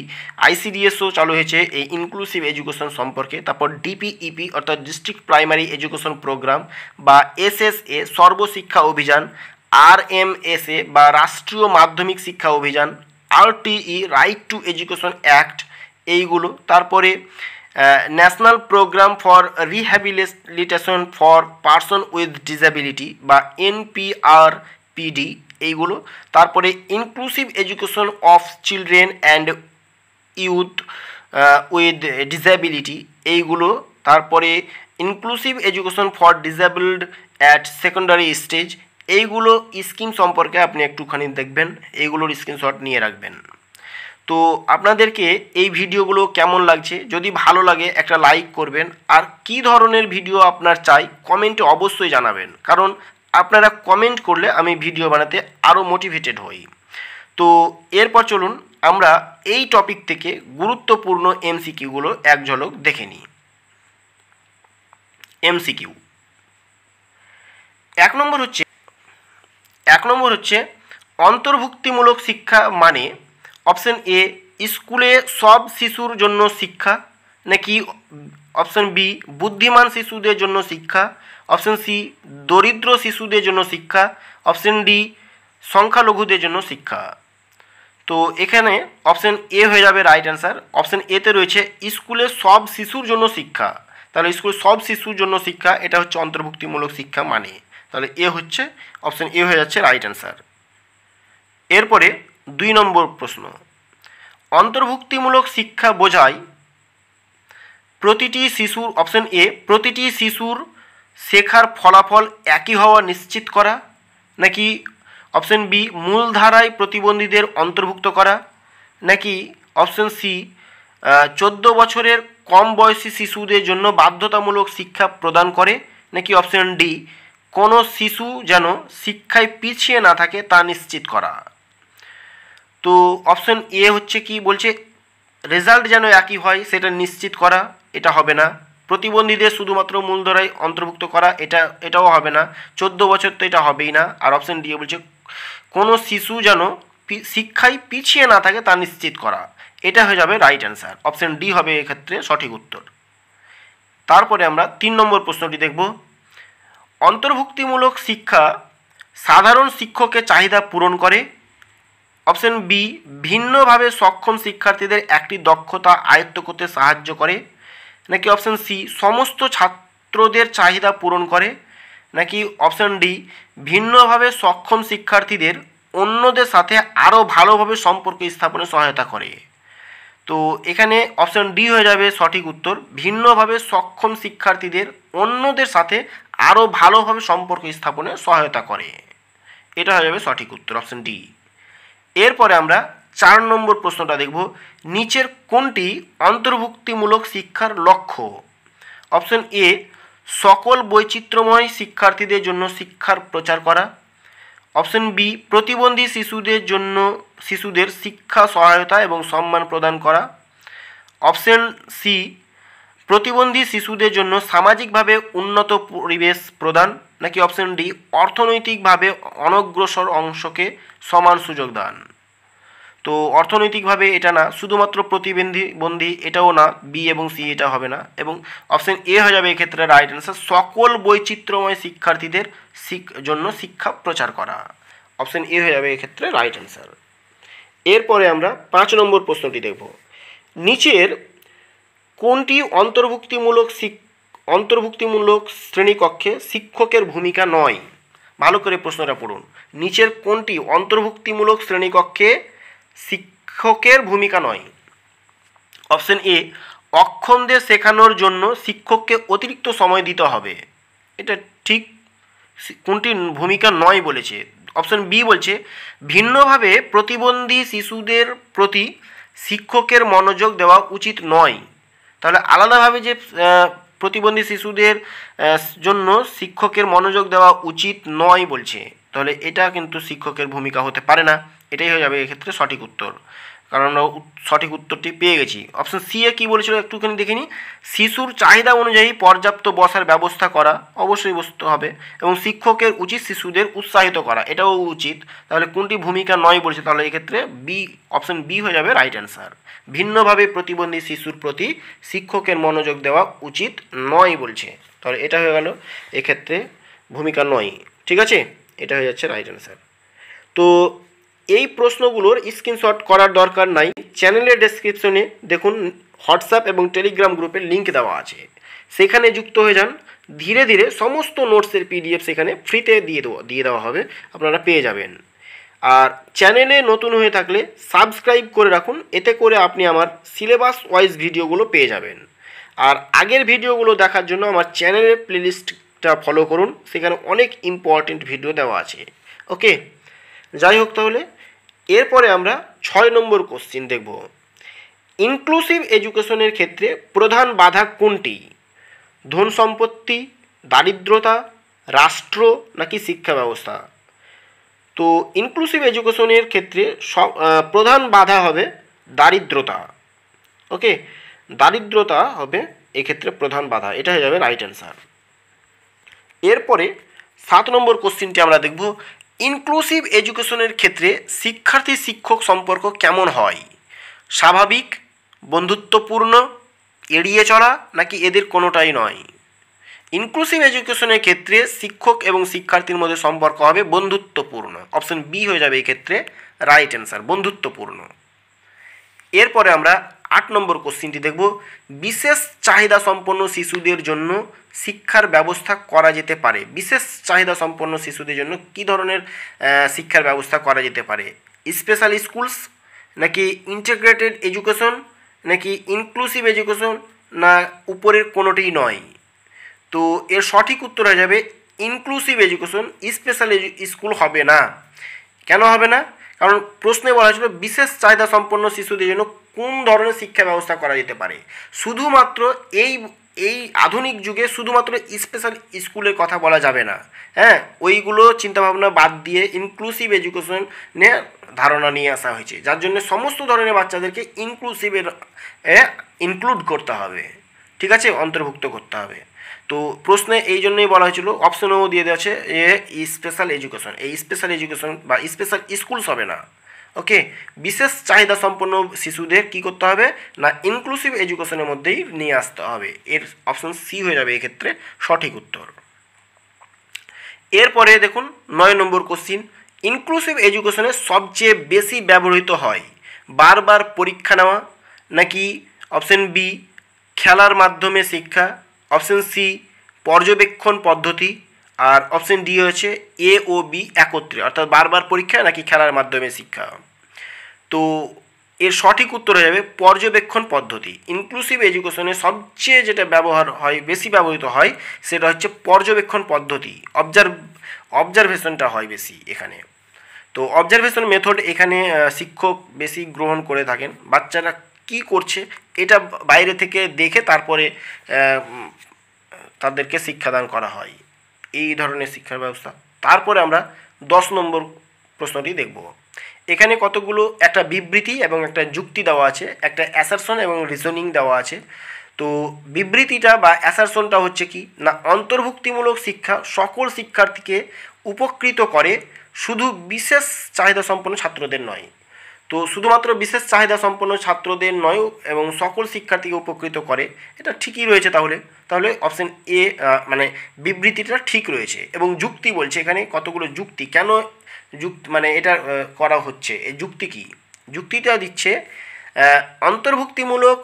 আইসিডিএসও চালু হয়েছে এই ইনক্লুসিভ এডুকেশন সম্পর্কে। তারপর ডিপিইপি অর্থাৎ ডিস্ট্রিক্ট প্রাইমারি এডুকেশন প্রোগ্রাম বা এসএসএ সর্বশিক্ষা অভিযান, আরএমএসএ বা Rashtriya Madhyamik Shiksha Abhiyan, RTE right to education act এইগুলো। তারপরে national programme for rehabilitation for person with disability বা এনপিআরপিডি এইগুলো। তারপরে inclusive education of children and youth with disability এইগুলো। তারপরে inclusive education for disabled at secondary stage. এইগুলো scheme সম্পর্কে আপনি একটুখানি দেখবেন, এইগুলোর স্ক্রিনশট নিয়ে রাখবেন। তো আপনাদেরকে এই ভিডিওগুলো কেমন লাগছে, যদি ভালো লাগে একটা লাইক করবেন, আর কি ধরনের ভিডিও আপনার চাই কমেন্টে অবশ্যই জানাবেন, কারণ আপনারা কমেন্ট করলে আমি ভিডিও বানাতে আরও মোটিভেটেড হই। তো এরপর চলুন আমরা এই টপিক থেকে গুরুত্বপূর্ণ এমসিকিউগুলো এক ঝলক দেখে নিই। এমসিকিউ এক নম্বর হচ্ছে অন্তর্ভুক্তিমূলক শিক্ষা মানে অপশন এ স্কুলে সব শিশুর জন্য শিক্ষা, নাকি অপশন বি বুদ্ধিমান শিশুদের জন্য শিক্ষা, অপশন সি দরিদ্র শিশুদের জন্য শিক্ষা, অপশন ডি সংখ্যালঘুদের জন্য শিক্ষা। তো এখানে অপশন এ হয়ে যাবে রাইট অ্যান্সার। অপশন এতে রয়েছে স্কুলে সব শিশুর জন্য শিক্ষা, তাহলে স্কুলে সব শিশুর জন্য শিক্ষা এটা হচ্ছে অন্তর্ভুক্তিমূলক শিক্ষা মানে, তাহলে এ হচ্ছে অপশন এ হয়ে যাচ্ছে রাইট অ্যান্সার। এরপরে 2 নম্বর প্রশ্ন, অন্তর্ভুক্তিমূলক শিক্ষা বোঝায় প্রতিটি শিশুর, অপশন এ প্রতিটি শিশুর শেখার ফলাফল একই হওয়া নিশ্চিত করা, নাকি অপশন বি মূলধারায় প্রতিবন্ধীদের অন্তর্ভুক্ত করা, নাকি অপশন সি 14 বছরের কম বয়সী শিশুদের জন্য বাধ্যতামূলক শিক্ষা প্রদান করে, নাকি অপশন ডি কোনো শিশু যেন শিক্ষায় পিছিয়ে না থাকে তা নিশ্চিত করা। তো অপশন এ হচ্ছে কি বলছে, রেজাল্ট যেন একই হয় সেটা নিশ্চিত করা, এটা হবে না। প্রতিবন্ধীদের শুধুমাত্র মূলধারায় অন্তর্ভুক্ত করা, এটাও হবে না। 14 বছর তো এটা হবেই না। আর অপশন ডি বলছে কোনো শিশু যেন শিক্ষায় পিছিয়ে না থাকে তা নিশ্চিত করা, এটা হয়ে যাবে রাইট অ্যান্সার। অপশন ডি হবে এক্ষেত্রে সঠিক উত্তর। তারপরে আমরা 3 নম্বর প্রশ্নটি দেখব, অন্তর্ভুক্তিমূলক শিক্ষা সাধারণ শিক্ষকের চাহিদা পূরণ করে, অপশন বি ভিন্নভাবে সক্ষম শিক্ষার্থীদের একটি দক্ষতা আয়ত্ত করতে সাহায্য করে, নাকি অপশন সি সমস্ত ছাত্রদের চাহিদা পূরণ করে, নাকি অপশন ডি ভিন্নভাবে সক্ষম শিক্ষার্থীদের অন্যদের সাথে আরও ভালোভাবে সম্পর্ক স্থাপনে সহায়তা করে। তো এখানে অপশন ডি হয়ে যাবে সঠিক উত্তর, ভিন্নভাবে সক্ষম শিক্ষার্থীদের অন্যদের সাথে আরও ভালোভাবে সম্পর্ক স্থাপনে সহায়তা করে, এটা হয়ে যাবে সঠিক উত্তর অপশন ডি। এরপরে আমরা 4 নম্বর প্রশ্নটা দেখব, নিচের কোনটি অন্তর্ভুক্তিমূলক শিক্ষার লক্ষ্য? অপশন এ সকল বৈচিত্র্যময় শিক্ষার্থীদের জন্য শিক্ষার প্রচার করা, অপশন বি প্রতিবন্ধী শিশুদের শিক্ষা সহায়তা এবং সম্মান প্রদান করা, অপশন সি প্রতিবন্ধী শিশুদের জন্য সামাজিকভাবে উন্নত পরিবেশ প্রদান, নাকি অপশন ডি অর্থনৈতিকভাবে অনগ্রসর অংশকে সমান সুযোগ দান। তো অর্থনৈতিকভাবে এটা না, শুধুমাত্র প্রতিবন্ধী এটাও না, বি এবং সি এটা হবে না, এবং অপশন এ হয়ে যাবে এক্ষেত্রে রাইট অ্যান্সার, সকল বৈচিত্র্যময় শিক্ষার্থীদের জন্য শিক্ষা প্রচার করা। অপশন এ হয়ে যাবে এক্ষেত্রে রাইট অ্যান্সার। এরপরে আমরা 5 নম্বর প্রশ্নটি দেখব। নিচের কোনটি অন্তর্ভুক্তিমূলক শ্রেণীকক্ষে শিক্ষকের ভূমিকা নয়? ভালো করে প্রশ্নটা পড়ুন। নিচের কোনটি অন্তর্ভুক্তিমূলক শ্রেণীকক্ষে শিক্ষকের ভূমিকা নয়? অপশন এ অক্ষমদের শেখানোর জন্য শিক্ষককে অতিরিক্ত সময় দিতে হবে, এটা ঠিক। কোনটি ভূমিকা নয় বলেছে? অপশন বি বলছে ভিন্নভাবে প্রতিবন্ধী শিশুদের প্রতি শিক্ষকের মনোযোগ দেওয়া উচিত নয়। তাহলে আলাদাভাবে যে প্রতিবন্ধী শিশুদের জন্য শিক্ষকের মনোযোগ দেওয়া উচিত নয় বলছে, তাহলে এটা কিন্তু শিক্ষকের ভূমিকা হতে পারে না। এটাই হয়ে যাবে এক্ষেত্রে সঠিক উত্তর, কারণ আমরা সঠিক উত্তরটি পেয়ে গেছি। অপশন সি এ কী বলেছিল একটুখানি দেখে নিই। শিশুর চাহিদা অনুযায়ী পর্যাপ্ত বসার ব্যবস্থা করা, অবশ্যই বসতে হবে, এবং শিক্ষকের উচিত শিশুদের উৎসাহিত করা, এটাও উচিত। তাহলে কোনটি ভূমিকা নয় বলছে? তাহলে এক্ষেত্রে বি, অপশন বি হয়ে যাবে রাইট অ্যান্সার। ভিন্নভাবে প্রতিবন্ধী শিশুর প্রতি শিক্ষকের মনোযোগ দেওয়া উচিত নয় বলছে, তাহলে এটা হয়ে গেল এক্ষেত্রে ভূমিকা নয়। ঠিক আছে, এটা হয়ে যাচ্ছে রাইট অ্যান্সার। তো এই প্রশ্নগুলোর স্ক্রিনশট করার দরকার নাই, চ্যানেলের ডেসক্রিপশনে দেখুন হোয়াটসঅ্যাপ এবং টেলিগ্রাম গ্রুপের লিঙ্ক দেওয়া আছে, সেখানে যুক্ত হয়ে যান। ধীরে ধীরে সমস্ত নোটসের পিডিএফ সেখানে ফ্রিতে দিয়ে দেওয়া হবে, আপনারা পেয়ে যাবেন। আর চ্যানেলে নতুন হয়ে থাকলে সাবস্ক্রাইব করে রাখুন, এতে করে আপনি আমার সিলেবাস ওয়াইজ ভিডিওগুলো পেয়ে যাবেন। আর আগের ভিডিওগুলো দেখার জন্য আমার চ্যানেলের প্লেলিস্টটা ফলো করুন, সেখানে অনেক ইম্পর্টেন্ট ভিডিও দেওয়া আছে। ওকে, যাই হোক, তাহলে এরপরে আমরা 6 নম্বর কোশ্চিন দেখব। ইনক্লুসিভ এডুকেশনের ক্ষেত্রে প্রধান বাধা কোনটি? ধন সম্পত্তি, দারিদ্রতা, রাষ্ট্র, নাকি শিক্ষা ব্যবস্থা? তো ইনক্লুসিভ এডুকেশনের ক্ষেত্রে প্রধান বাধা হবে দারিদ্রতা। ওকে, দারিদ্রতা হবে এক্ষেত্রে প্রধান বাধা, এটা হয়ে যাবে রাইট অ্যান্সার। এরপরে 7 নম্বর কোশ্চিনটি আমরা দেখব। ইনক্লুসিভ এডুকেশনের ক্ষেত্রে শিক্ষার্থী শিক্ষক সম্পর্ক কেমন হয়? স্বাভাবিক, বন্ধুত্বপূর্ণ, এড়িয়ে চলা, নাকি এদের কোনোটাই নয়? ইনক্লুসিভ এডুকেশনের ক্ষেত্রে শিক্ষক এবং শিক্ষার্থীর মধ্যে সম্পর্ক হবে বন্ধুত্বপূর্ণ। অপশন বি হয়ে যাবে এই ক্ষেত্রে রাইট অ্যান্সার, বন্ধুত্বপূর্ণ। এরপরে আমরা 8 নম্বর কোশ্চিনটি দেখব। বিশেষ চাহিদা সম্পন্ন শিশুদের জন্য শিক্ষার ব্যবস্থা করা যেতে পারে। বিশেষ চাহিদা সম্পন্ন শিশুদের জন্য কী ধরনের শিক্ষার ব্যবস্থা করা যেতে পারে? স্পেশাল স্কুলস, নাকি ইন্টিগ্রেটেড এডুকেশন, নাকি ইনক্লুসিভ এডুকেশন, না উপরের কোনোটিই নয়? তো এর সঠিক উত্তর হয়ে যাবে ইনক্লুসিভ এডুকেশন। স্পেশাল স্কুল হবে না। কেন হবে না? কারণ প্রশ্নে বলা হয়েছিল বিশেষ চাহিদা সম্পন্ন শিশুদের জন্য কোন ধরনের শিক্ষা ব্যবস্থা করা যেতে পারে। শুধুমাত্র এই আধুনিক যুগে শুধুমাত্র স্পেশাল স্কুলের কথা বলা যাবে না। হ্যাঁ, ওইগুলো চিন্তাভাবনা বাদ দিয়ে ইনক্লুসিভ এডুকেশনে ধারণা নিয়ে আসা হয়েছে, যার জন্য সমস্ত ধরনের বাচ্চাদেরকে ইনক্লুসিভের ইনক্লুড করতে হবে। ঠিক আছে, অন্তর্ভুক্ত করতে হবে। তো প্রশ্নে এই জন্যই বলা হয়েছিল, অপশনও দিয়ে দেওয়া আছে স্পেশাল এডুকেশন। এই স্পেশাল এডুকেশন বা স্পেশাল স্কুলস হবে না। ওকে, বিশেষ চাহিদা সম্পন্ন শিশুদের কী করতে হবে না ইনক্লুসিভ এডুকেশনের মধ্যেই নিয়ে আসতে হবে। এর অপশন সি হয়ে যাবে এক্ষেত্রে সঠিক উত্তর। এরপরে দেখুন 9 নম্বর কোশ্চিন। ইনক্লুসিভ এডুকেশনে সবচেয়ে বেশি ব্যবহৃত হয় বারবার পরীক্ষা নেওয়া, নাকি অপশন বি খেলার মাধ্যমে শিক্ষা, অপশন সি পর্যবেক্ষণ পদ্ধতি, আর অপশন ডি হচ্ছে এ ও বি একত্রে, অর্থাৎ বারবার পরীক্ষা নাকি খেলার মাধ্যমে শিক্ষা। তো এর সঠিক উত্তর হয়ে যাবে পর্যবেক্ষণ পদ্ধতি। ইনক্লুসিভ এডুকেশনে সবচেয়ে যেটা ব্যবহার হয়, বেশি ব্যবহৃত হয়, সেটা হচ্ছে পর্যবেক্ষণ পদ্ধতি। অবজারভেশনটা হয় বেশি এখানে। তো অবজারভেশন মেথড এখানে শিক্ষক বেশি গ্রহণ করে থাকেন। বাচ্চারা কি করছে এটা বাইরে থেকে দেখে তারপরে তাদেরকে শিক্ষাদান করা হয়, এই ধরনের শিক্ষার ব্যবস্থা। তারপরে আমরা 10 নম্বর প্রশ্নটি দেখব। এখানে কতগুলো একটা বিবৃতি এবং একটা যুক্তি দেওয়া আছে, একটা অ্যাসারশন এবং রিজনিং দেওয়া আছে। তো বিবৃতিটা বা অ্যাসারশনটা হচ্ছে কি না, অন্তর্ভুক্তিমূলক শিক্ষা সকল শিক্ষার্থীকে উপকৃত করে, শুধু বিশেষ চাহিদা সম্পন্ন ছাত্রদের নয়। তো শুধুমাত্র বিশেষ চাহিদা সম্পন্ন ছাত্রদের নয় এবং সকল শিক্ষার্থীকে উপকৃত করে, এটা ঠিকই রয়েছে। তাহলে তাহলে অপশন এ মানে বিবৃতিটা ঠিক রয়েছে। এবং যুক্তি বলছে এখানে কতগুলো যুক্তি, কেন মানে এটা করা হচ্ছে, এই যুক্তি কি, যুক্তিটা দিচ্ছে অন্তর্ভুক্তিমূলক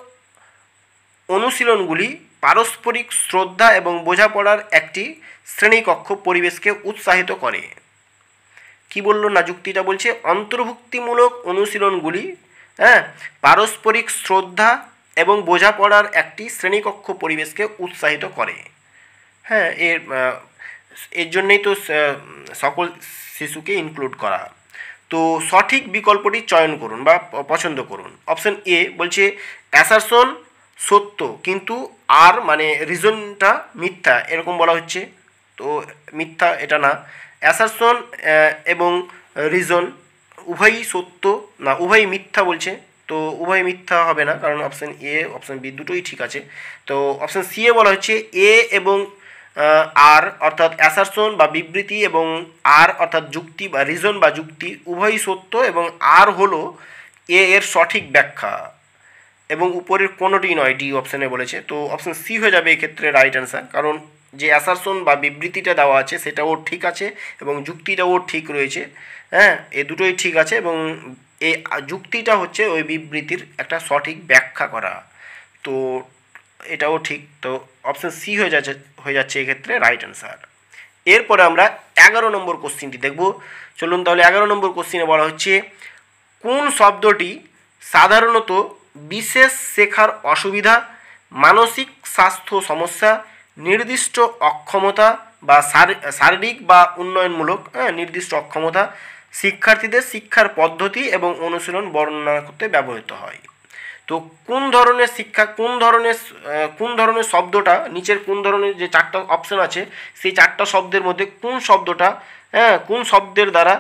অনুশীলনগুলি পারস্পরিক শ্রদ্ধা এবং বোঝাপড়ার একটি শ্রেণীকক্ষ পরিবেশকে উৎসাহিত করে। কি বললো না, যুক্তিটা বলছে অন্তর্ভুক্তিমূলক অনুশীলনগুলি পারস্পরিক শ্রদ্ধা এবং বোঝাপড়ার একটি শ্রেণীকক্ষ পরিবেশকে উৎসাহিত করে। হ্যাঁ, এর জন্যই তো সকল শিশুকে ইনক্লুড করা। তো সঠিক বিকল্পটি চয়ন করুন বা পছন্দ করুন। অপশন এ বলছে অ্যাসারশন সত্য কিন্তু আর মানে রিজনটা মিথ্যা, এরকম বলা হচ্ছে। তো মিথ্যা এটা না, অ্যাসারশন এবং রিজন উভয়ই সত্য না, উভয়ই মিথ্যা বলছে। তো উভয় মিথ্যা হবে না, কারণ অপশন এ অপশন বি দুটোই ঠিক আছে। তো অপশন সি এ বলা হচ্ছে এ এবং আর অর্থাৎ অ্যাসারশন বা বিবৃতি এবং আর অর্থাৎ যুক্তি বা রিজন বা যুক্তি উভয়ই সত্য এবং আর হলো এ এর সঠিক ব্যাখ্যা, এবং উপরের কোনোটি নয়, ডি অপশানে বলেছে। তো অপশান সি হয়ে যাবে এক্ষেত্রে রাইট অ্যান্সার, কারণ যে অ্যাসারশন বা বিবৃতিটা দেওয়া আছে সেটাও ঠিক আছে এবং যুক্তিটাও ঠিক রয়েছে। হ্যাঁ, এ দুটোই ঠিক আছে এবং এই যুক্তিটা হচ্ছে ওই বিবৃতির একটা সঠিক ব্যাখ্যা করা। তো এটাও ঠিক। তো অপশান সি হয়ে যাচ্ছে এক্ষেত্রে রাইট অ্যান্সার। এরপরে আমরা 11 নম্বর কোশ্চিনটি দেখব। চলুন তাহলে 11 নম্বর কোশ্চিনে বলা হচ্ছে কোন শব্দটি সাধারণত বিশেষ শেখার অসুবিধা, মানসিক স্বাস্থ্য সমস্যা, নির্দিষ্ট অক্ষমতা বা শারীরিক বা উন্নয়নমূলক নির্দিষ্ট অক্ষমতা, শিক্ষার্থীদের শিক্ষার পদ্ধতি এবং অনুশীলন বর্ণনা করতে ব্যবহৃত হয়। তো কোন ধরনের শিক্ষা, কোন ধরনের শব্দটা, নিচের কোন ধরনের যে চারটা অপশন আছে সেই চারটা শব্দের মধ্যে কোন শব্দটা কোন শব্দের দ্বারা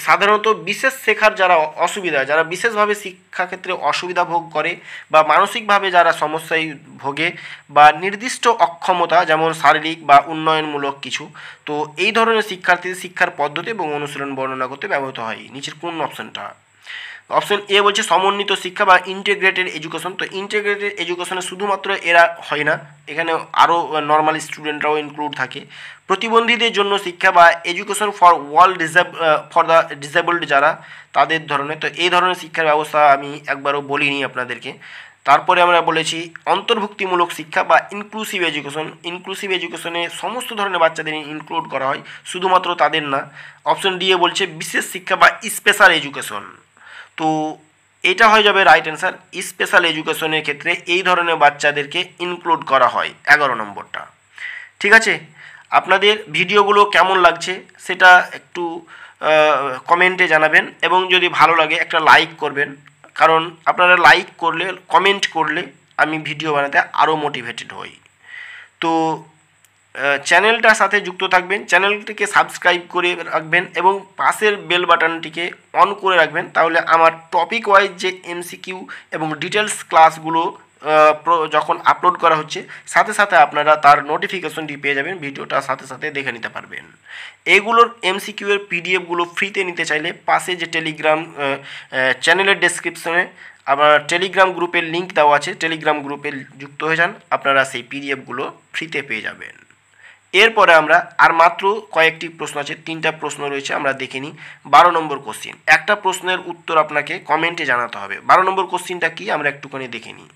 সাধারণত বিশেষ শেখার যারা অসুবিধা, যারা বিশেষভাবে শিক্ষাক্ষেত্রে অসুবিধা ভোগ করে বা মানসিকভাবে যারা সমস্যায় ভোগে বা নির্দিষ্ট অক্ষমতা যেমন শারীরিক বা উন্নয়নমূলক কিছু, তো এই ধরনের শিক্ষার্থীদের শিক্ষার পদ্ধতি এবং অনুশীলন বর্ণনা করতে ব্যবহৃত হয়। নিচের কোন অপশনটা? অপশন এ বলছে সমন্বিত শিক্ষা বা ইন্টিগ্রেটেড এডুকেশন। তো ইন্টিগ্রেটেড এডুকেশনে শুধুমাত্র এরা হয় না, এখানে আরও নর্মাল স্টুডেন্টরাও ইনক্লুড থাকে। প্রতিবন্ধীদের জন্য শিক্ষা বা education for for the disabled যারা, তাদের ধরনের। তো এই ধরনের শিক্ষার ব্যবস্থা আমি একবারও বলিনি আপনাদেরকে। তারপরে আমরা বলেছি অন্তর্ভুক্তিমূলক শিক্ষা বা ইনক্লুসিভ এডুকেশন। ইনক্লুসিভ এডুকেশনে সমস্ত ধরনের বাচ্চাদের ইনক্লুড করা হয়, শুধুমাত্র তাদের না। অপশন ডি এ বলছে বিশেষ শিক্ষা বা স্পেশাল এডুকেশন। তো এটা হয়ে যাবে রাইট অ্যান্সার। স্পেশাল এডুকেশনের ক্ষেত্রে এই ধরনের বাচ্চাদেরকে ইনক্লুড করা হয় 11 নম্বরটা। ঠিক আছে, আপনাদের ভিডিওগুলো কেমন লাগছে সেটা একটু কমেন্টে জানাবেন এবং যদি ভালো লাগে একটা লাইক করবেন, কারণ আপনারা লাইক করলে, কমেন্ট করলে আমি ভিডিও বানাতে আরও মোটিভেটেড হই। তো চ্যানেলটার সাথে যুক্ত থাকবেন, চ্যানেলটিকে সাবস্ক্রাইব করে রাখবেন এবং পাশের বেল বাটনটিকে অন করে রাখবেন, তাহলে আমার টপিক ওয়াইজ যে এমসিকিউ এবং ডিটেলস ক্লাসগুলো যখন আপলোড করা হচ্ছে সাথে সাথে আপনারা তার নোটিফিকেশনটি পেয়ে যাবেন, ভিডিওটা সাথে সাথে দেখে নিতে পারবেন। এইগুলোর এমসিকিউ এর পিডিএফগুলো ফ্রিতে নিতে চাইলে পাশে যে টেলিগ্রাম চ্যানেলের ডেসক্রিপশনে আবার টেলিগ্রাম গ্রুপের লিঙ্ক দেওয়া আছে, টেলিগ্রাম গ্রুপে যুক্ত হয়ে যান, আপনারা সেই পিডিএফগুলো ফ্রিতে পেয়ে যাবেন। এরপরে আমরা আর মাত্র কয়েকটি প্রশ্ন আছে, 3টা প্রশ্ন রয়েছে, আমরা দেখে নিই। 12 নম্বর কোশ্চিন, একটা প্রশ্নের উত্তর আপনাকে কমেন্টে জানাতে হবে। 12 নম্বর কোশ্চিনটা কি আমরা একটুখানি দেখে নিই।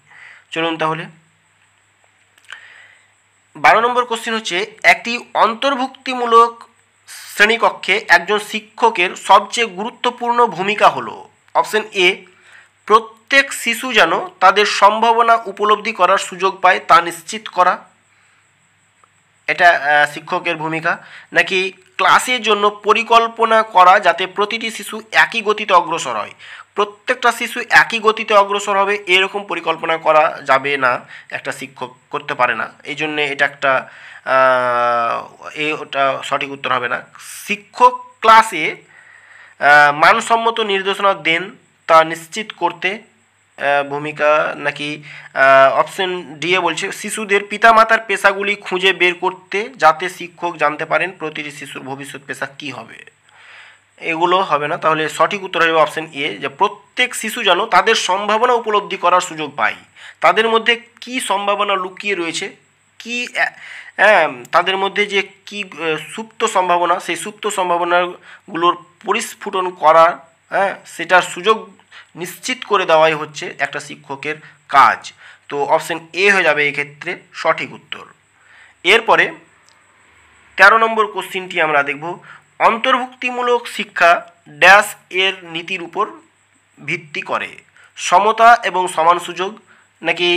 চলুন তাহলে। 12 নম্বর কোশ্চিন হচ্ছে একটি অন্তর্ভুক্তিমূলক শ্রেণীকক্ষে একজন শিক্ষকের সবচেয়ে গুরুত্বপূর্ণ ভূমিকা হলো। অপশন এ প্রত্যেক শিশু যেন তাদের সম্ভাবনা উপলব্ধি করার সুযোগ পায় তা নিশ্চিত করা, এটা শিক্ষকের ভূমিকা। নাকি ক্লাসের জন্য পরিকল্পনা করা যাতে প্রতিটি শিশু একই গতিতে অগ্রসর হয়, প্রত্যেকটা শিশু একই গতিতে অগ্রসর হবে এরকম পরিকল্পনা করা যাবে না, একটা শিক্ষক করতে পারে না, এই জন্যে এটা একটা ওটা সঠিক উত্তর হবে না। শিক্ষক ক্লাসে মানসম্মত নির্দেশনা দেন তা নিশ্চিত করতে, ভূমিকা নাকি অপশন ডি এ বলছে শিশুদের পিতামাতার পেশাগুলি খুঁজে বের করতে যাতে শিক্ষক জানতে পারেন প্রতিটি শিশুর ভবিষ্যৎ পেশা কী হবে। এগুলো হবে না, তাহলে সঠিক উত্তর হবে অপশন এ, যে প্রত্যেক শিশু যেন তাদের সম্ভাবনা উপলব্ধি করার সুযোগ পায়, তাদের মধ্যে কি সম্ভাবনা লুকিয়ে রয়েছে, কি তাদের মধ্যে যে কি সুপ্ত সম্ভাবনা, সেই সুপ্ত সম্ভাবনাগুলোর পরিস্ফুটন করা, সেটার সুযোগ নিশ্চিত করে দেওয়াই হচ্ছে একটা শিক্ষকের কাজ। তো অপশন এ হয়ে যাবে এক্ষেত্রে সঠিক উত্তর। এরপরে 13 নম্বর কোশ্চিনটি আমরা দেখব, অন্তর্ভুক্তিমূলক শিক্ষা ড্যাশ এর নীতির উপর ভিত্তি করে, সমতা এবং সমান সুযোগ নাকি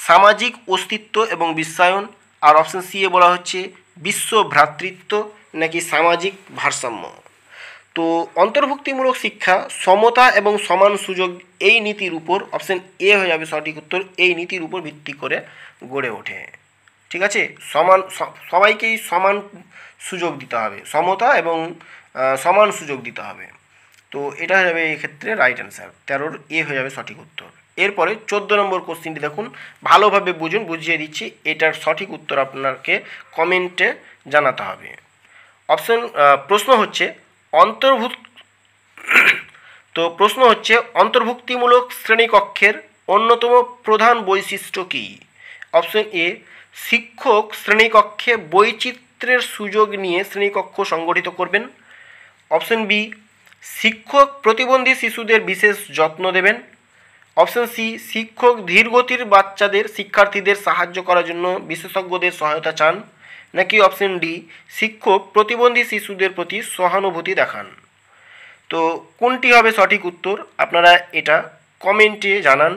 সামাজিক অস্তিত্ব এবং বিশ্বায়ন, আর অপশন সি এ বলা হচ্ছে বিশ্ব ভ্রাতৃত্ব নাকি সামাজিক ভারসাম্য। তো অন্তর্ভুক্তিমূলক শিক্ষা সমতা এবং সমান সুযোগ এই নীতির উপর, অপশন এ হয়ে যাবে সঠিক উত্তর, এই নীতির উপর ভিত্তি করে গড়ে ওঠে। ঠিক আছে, সবাইকেই সমান সুযোগ দিতে হবে, সমতা এবং সমান সুযোগ দিতে হবে। তো এটা হয়ে যাবে এক্ষেত্রে রাইট অ্যান্সার, 13 এ হয়ে যাবে সঠিক উত্তর। এরপরে 14 নম্বর কোশ্চিনটি দেখুন, ভালোভাবে বুঝুন, বুঝিয়ে দিচ্ছি, এটার সঠিক উত্তর আপনাকে কমেন্টে জানাতে হবে। প্রশ্ন হচ্ছে অন্তর্ভুক্তিমূলক শ্রেণীকক্ষের অন্যতম প্রধান বৈশিষ্ট্য কী? অপশন এ, শিক্ষক শ্রেণীকক্ষে বৈচিত্র্যের সুযোগ নিয়ে শ্রেণীকক্ষ সংগঠিত করবেন। অপশন বি, শিক্ষক প্রতিবন্ধী শিশুদের বিশেষ যত্ন দেবেন। অপশন সি, শিক্ষক ধীরগতির শিক্ষার্থীদের সাহায্য করার জন্য বিশেষজ্ঞদের সহায়তা চান। নাকি অপশন ডি, শিক্ষক প্রতিবন্ধী শিশুদের প্রতি সহানুভূতি দেখান। তো কোনটি হবে সঠিক উত্তর আপনারা এটা কমেন্টে জানান।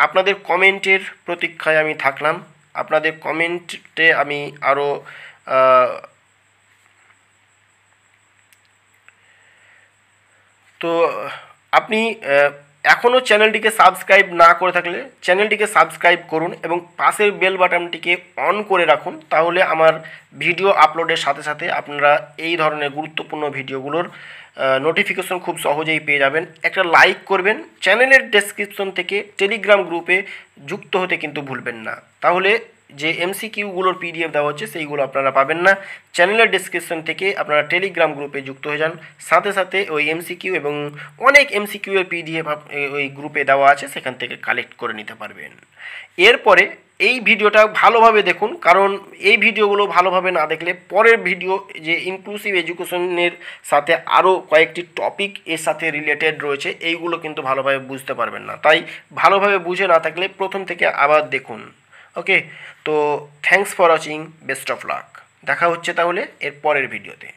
আপনাদের কমেন্টের প্রতীক্ষায় আমি থাকলাম। আপনাদের কমেন্টে আমি আরও তো আপনি এখনও চ্যানেলটিকে সাবস্ক্রাইব না করে থাকলে চ্যানেলটিকে সাবস্ক্রাইব করুন এবং পাশের বেল বাটনটিকে অন করে রাখুন, তাহলে আমার ভিডিও আপলোডের সাথে সাথে আপনারা এই ধরনের গুরুত্বপূর্ণ ভিডিওগুলোর নোটিফিকেশন খুব সহজেই পেয়ে যাবেন। একটা লাইক করবেন, চ্যানেলের ডেসক্রিপশন থেকে টেলিগ্রাম গ্রুপে যুক্ত হতে কিন্তু ভুলবেন না, তাহলে যে এমসিকিউগুলোর পিডিএফ দেওয়া হচ্ছে সেইগুলো আপনারা পাবেন না। চ্যানেলের ডেসক্রিপশন থেকে আপনারা টেলিগ্রাম গ্রুপে যুক্ত হয়ে যান, সাথে সাথে ওই এমসিকিউ এবং অনেক এমসিকিউ এর পিডিএফ ওই গ্রুপে দেওয়া আছে, সেখান থেকে কালেক্ট করে নিতে পারবেন। এরপরে এই ভিডিওটা ভালোভাবে দেখুন, কারণ এই ভিডিওগুলো ভালোভাবে না দেখলে পরের ভিডিও যে ইনক্লুসিভ এডুকেশনের সাথে আরও কয়েকটি টপিক এর সাথে রিলেটেড রয়েছে, এইগুলো কিন্তু ভালোভাবে বুঝতে পারবেন না, তাই ভালোভাবে বুঝে না থাকলে প্রথম থেকে আবার দেখুন। ওকে, তো thanks for watching, best of luck. দেখা হচ্ছে তাহলে এর পরের ভিডিওতে।